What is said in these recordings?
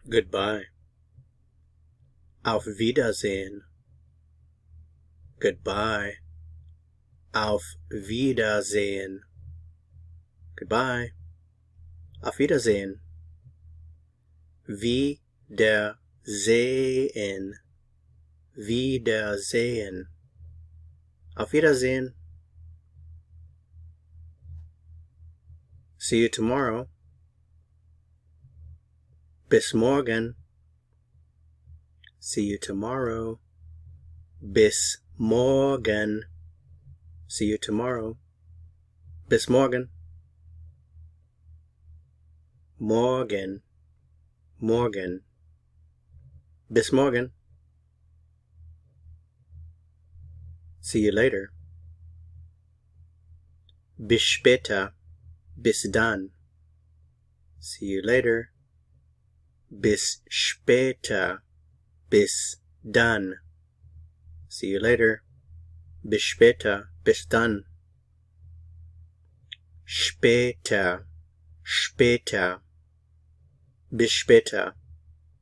Goodbye. Auf Wiedersehen. Goodbye. Auf Wiedersehen. Goodbye. Auf Wiedersehen. Wiedersehen. Wiedersehen. Auf Wiedersehen. See you tomorrow. Bis morgen. See you tomorrow. Bis morgen. See you tomorrow. Bis morgen. Morgen. Morgen. Bis morgen. See you later. Bis später. Bis dann. See you later. Bis später. Bis dann. See you later. Bis später. Bis dann. Später. Später. Bis später.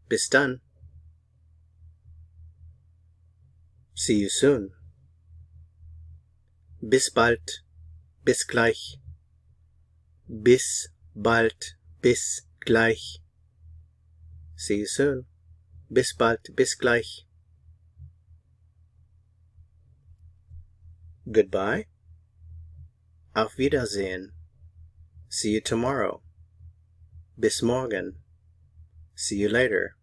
Bis dann. See you soon. Bis bald. Bis gleich. Bis bald. Bis gleich. See you soon. Bis bald. Bis gleich. Goodbye. Auf Wiedersehen. See you tomorrow. Bis morgen. See you later.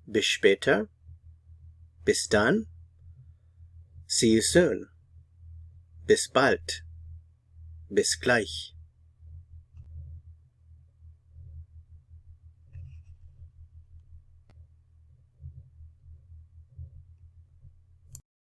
Bis später. Bis dann. See you soon. Bis bald. Bis gleich.